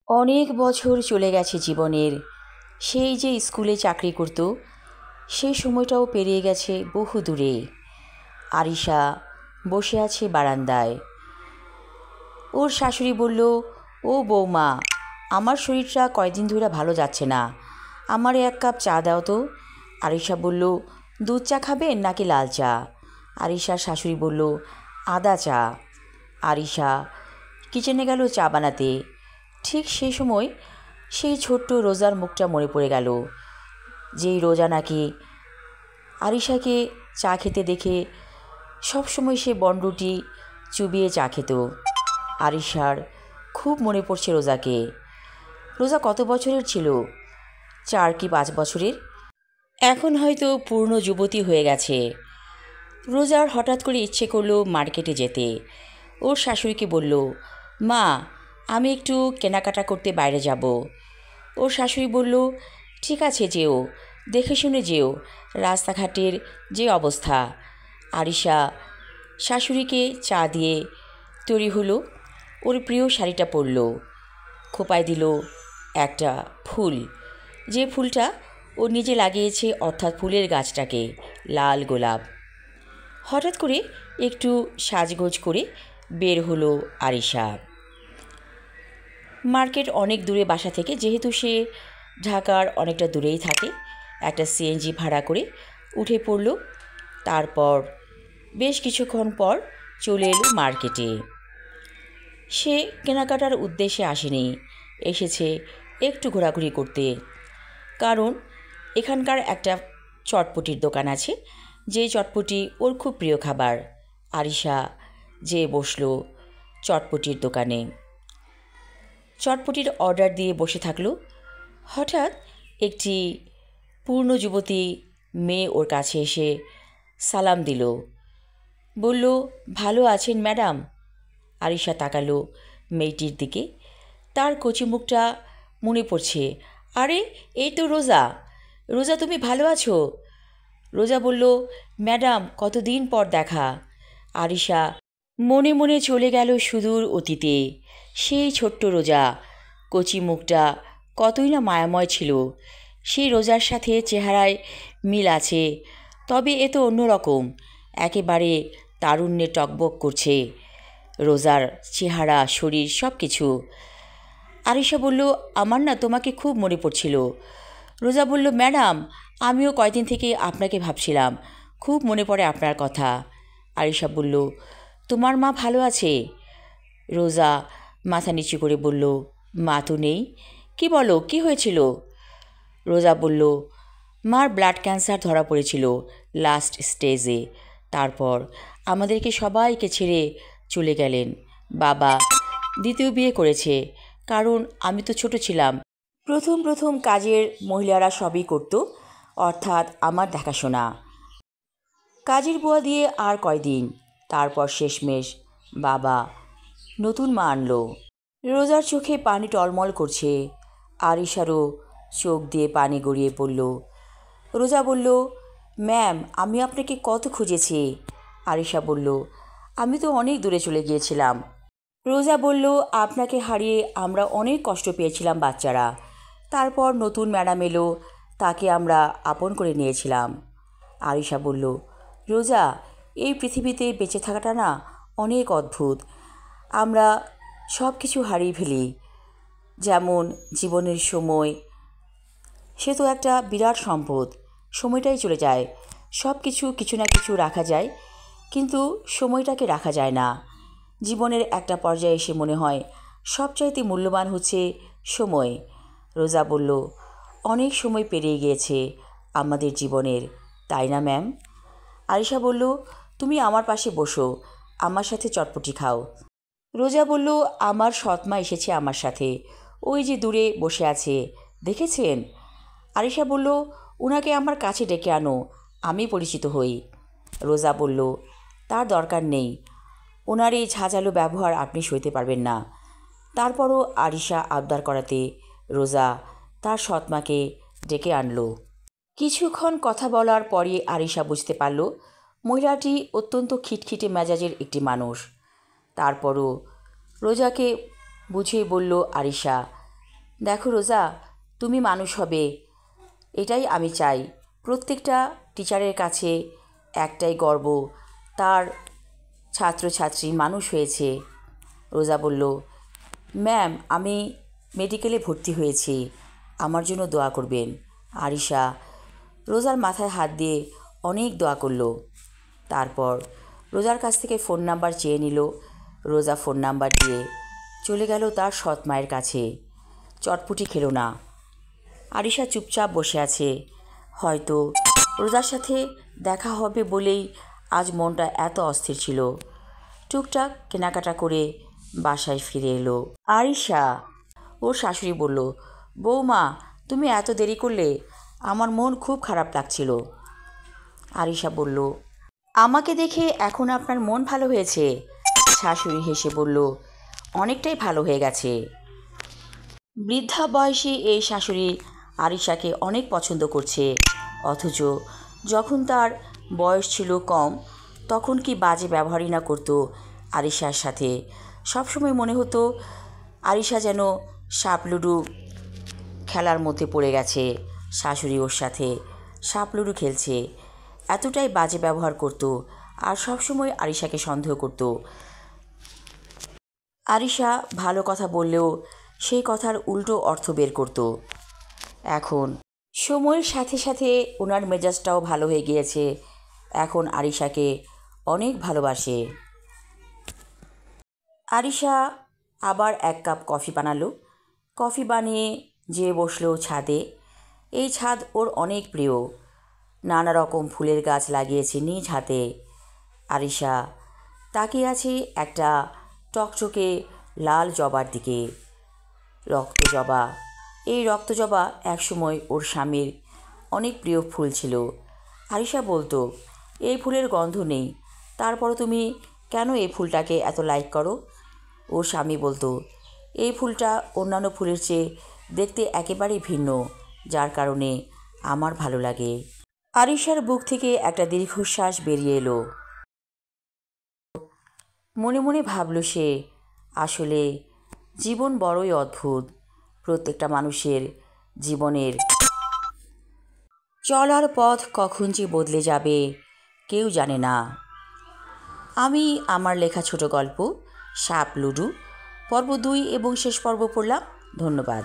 অনেক বছর চলে গেছে জীবনের। সেই যে স্কুলে চাকরি করত, সেই সময়টাও পেরিয়ে গেছে বহু দূরে। আরিশা বসে আছে বারান্দায়। ওর শাশুড়ি বলল, ও বৌমা, আমার শরীরটা কয়দিন ধরে ভালো যাচ্ছে না, আমারে এক কাপ চা দাও তো। আরিশা বলল, দুধ চা খাবেন নাকি লাল চা? আরিশার শাশুড়ি বলল, আদা চা। আরিশা কিচেনে গেল চা বানাতে। ঠিক সেই সময় সেই ছোট্ট রোজার মুখটা মনে পড়ে গেল, যেই রোজা নাকি আরিশাকে চা খেতে দেখে সবসময় সে বনরুটি চুবিয়ে চা খেত। আরিশার খুব মনে পড়ছে রোজাকে। রোজা কত বছরের ছিল? 4 কি 5 বছরের। এখন হয়তো পূর্ণ যুবতী হয়ে গেছে। রোজার হঠাৎ করে ইচ্ছে করলো মার্কেটে যেতে। ওর শাশুড়িকে বলল, মা, আমি একটু কেনাকাটা করতে বাইরে যাব। ওর শাশুড়ি বলল, ঠিক আছে যেও, দেখে শুনে যেও, রাস্তাঘাটের যে অবস্থা। আরিশা শাশুড়িকে চা দিয়ে তৈরি হলো, ওর প্রিয় শাড়িটা পরল, খোপায় দিল একটা ফুল, যে ফুলটা ও নিজে লাগিয়েছে, অর্থাৎ ফুলের গাছটাকে, লাল গোলাপ। হঠাৎ করে একটু সাজগোজ করে বের হলো আরিশা। মার্কেট অনেক দূরে বাসা থেকে, যেহেতু সে ঢাকার অনেকটা দূরেই থাকে। একটা সিএনজি ভাড়া করে উঠে পড়ল। তারপর বেশ কিছুক্ষণ পর চলে এলো মার্কেটে। সে কেনাকাটার উদ্দেশ্যে আসেনি, এসেছে একটু ঘোরাঘুরি করতে। কারণ এখানকার একটা চটপটির দোকান আছে, যে চটপটি ওর খুব প্রিয় খাবার। আরিশা যেয়ে বসলো চটপটির দোকানে, চটপটির অর্ডার দিয়ে বসে থাকলো। হঠাৎ একটি পূর্ণ যুবতী মেয়ে ওর কাছে এসে সালাম দিল, বলল, ভালো আছেন ম্যাডাম? আরিশা তাকালো মেয়েটির দিকে, তার কচি মুখটা মনে পড়ছে। আরে, এই তো রোজা। রোজা, তুমি ভালো আছো? রোজা বলল, ম্যাডাম, কতদিন পর দেখা। আরিশা মনে মনে চলে গেল সুদূর অতীতে। সেই ছোট্ট রোজা, কচি মুখটা কতই না মায়াময় ছিল। সেই রোজার সাথে চেহারায় মিল আছে, তবে এ তো অন্যরকম, একেবারে তারুণ্যে টকবক করছে রোজার চেহারা, শরীর, সব কিছু। আরিশা বলল, আমার না তোমাকে খুব মনে পড়ছিল। রোজা বলল, ম্যাডাম, আমিও কয়দিন থেকে আপনাকে ভাবছিলাম, খুব মনে পড়ে আপনার কথা। আরিশা বলল, তোমার মা ভালো আছে? রোজা মাথা নিচু করে বলল, মা তো নেই। কি বলো, কি হয়েছিল? রোজা বলল, মার ব্লাড ক্যান্সার ধরা পড়েছিল লাস্ট স্টেজে। তারপর আমাদেরকে সবাইকে ছেড়ে চলে গেলেন। বাবা দ্বিতীয় বিয়ে করেছে, কারণ আমি তো ছোট ছিলাম। প্রথম প্রথম কাজের মহিলারা সবই করত, অর্থাৎ আমার দেখাশোনা। কাজের বুয়া দিয়ে আর কয়দিন, তারপর শেষমেশ বাবা নতুন মা আনলো। রোজার চোখে পানি টলমল করছে। আরিশারও চোখ দিয়ে পানি গড়িয়ে পড়ল। রোজা বলল, ম্যাম, আমি আপনাকে কত খুঁজেছি। আরিশা বলল, আমি তো অনেক দূরে চলে গিয়েছিলাম। রোজা বলল, আপনাকে হারিয়ে আমরা অনেক কষ্ট পেয়েছিলাম বাচ্চারা। তারপর নতুন ম্যাডাম এলো, তাকে আমরা আপন করে নিয়েছিলাম। আরিশা বলল, রোজা, এই পৃথিবীতে বেঁচে থাকাটা না অনেক অদ্ভুত। আমরা সব কিছু হারিয়ে ফেলি, যেমন জীবনের সময়, সে তো একটা বিরাট সম্পদ। সময়টাই চলে যায়, সব কিছু কিছু না কিছু রাখা যায়, কিন্তু সময়টাকে রাখা যায় না। জীবনের একটা পর্যায়ে এসে মনে হয় সবচাইতে মূল্যবান হচ্ছে সময়। রোজা বলল, অনেক সময় পেরিয়ে গিয়েছে আমাদের জীবনের, তাই না ম্যাম? আরিশা বলল, তুমি আমার পাশে বসো, আমার সাথে চটপটি খাও। রোজা বলল, আমার সৎমা এসেছে আমার সাথে, ওই যে দূরে বসে আছে, দেখেছেন? আরিশা বলল, ওনাকে আমার কাছে ডেকে আনো, আমি পরিচিত হই। রোজা বলল, তার দরকার নেই, ওনার এই ঝাঁঝালো ব্যবহার আপনি সইতে পারবেন না। তারপরও আরিশা আবদার করাতে রোজা তার সৎমাকে ডেকে আনলো। কিছুক্ষণ কথা বলার পরই আরিশা বুঝতে পারল মহিলাটি অত্যন্ত খিটখিটে মেজাজের একটি মানুষ। তারপরও রোজাকে বুঝিয়ে বলল আরিশা, দেখো রোজা, তুমি মানুষ হবে, এটাই আমি চাই। প্রত্যেকটা টিচারের কাছে একটাই গর্ব, তার ছাত্রছাত্রী মানুষ হয়েছে। রোজা বলল, ম্যাম, আমি মেডিকেলে ভর্তি হয়েছি, আমার জন্য দোয়া করবেন। আরিশা রোজার মাথায় হাত দিয়ে অনেক দোয়া করলো। তারপর রোজার কাছ থেকে ফোন নাম্বার চেয়ে নিল। রোজা ফোন নাম্বার দিয়ে চলে গেল তার সৎ মায়ের কাছে। চটপটি খেলো না। আরিশা চুপচাপ বসে আছে। হয়তো রোজার সাথে দেখা হবে বলেই আজ মনটা এত অস্থির ছিল। টুকটাক কেনাকাটা করে বাসায় ফিরে এলো আরিশা। ওর শাশুড়ি বলল, বৌমা, তুমি এত দেরি করলে, আমার মন খুব খারাপ লাগছিল। আরিশা বলল, আমাকে দেখে এখন আপনার মন ভালো হয়েছে? শাশুড়ি হেসে বলল, অনেকটাই ভালো হয়ে গেছে। বৃদ্ধা বয়সী এই শাশুড়ি আরিশাকে অনেক পছন্দ করছে, অথচ যখন তার বয়স ছিল কম তখন কি বাজে ব্যবহারই না করতো আরিশার সাথে। সবসময় মনে হতো আরিশা যেন সাপ লুডো খেলার মধ্যে পড়ে গেছে। শাশুড়ি ওর সাথে সাপ লুডো খেলছে, এতটাই বাজে ব্যবহার করতো আর সবসময় আরিশাকে সন্দেহ করতো। আরিশা ভালো কথা বললেও সেই কথার উল্টো অর্থ বের করত। এখন সময়ের সাথে সাথে ওনার মেজাজটাও ভালো হয়ে গিয়েছে। এখন আরিশাকে অনেক ভালোবাসে। আরিশা আবার এক কাপ কফি বানালো। কফি বানিয়ে যেয়ে বসলো ছাদে। এই ছাদ ওর অনেক প্রিয়। নানা রকম ফুলের গাছ লাগিয়েছে নিজ হাতে। আরিশা তাকিয়ে আছে একটা টকটকে লাল জবার দিকে। রক্তজবা। এই রক্তজবা একসময় ওর স্বামীর অনেক প্রিয় ফুল ছিল। আরিশা বলতো, এই ফুলের গন্ধ নেই, তারপরও তুমি কেন এই ফুলটাকে এত লাইক করো? ওর স্বামী বলতো, এই ফুলটা অন্যান্য ফুলের চেয়ে দেখতে একেবারেই ভিন্ন, যার কারণে আমার ভালো লাগে। আরিশার বুক থেকে একটা দীর্ঘশ্বাস বেরিয়ে এলো। মনে মনে ভাবল সে, আসলে জীবন বড়ই অদ্ভুত। প্রত্যেকটা মানুষের জীবনের চলার পথ কখন যে বদলে যাবে কেউ জানে না। আমি আমার লেখা ছোট গল্প সাপ লুডো পর্ব 2 এবং শেষ পর্ব পড়লাম। ধন্যবাদ।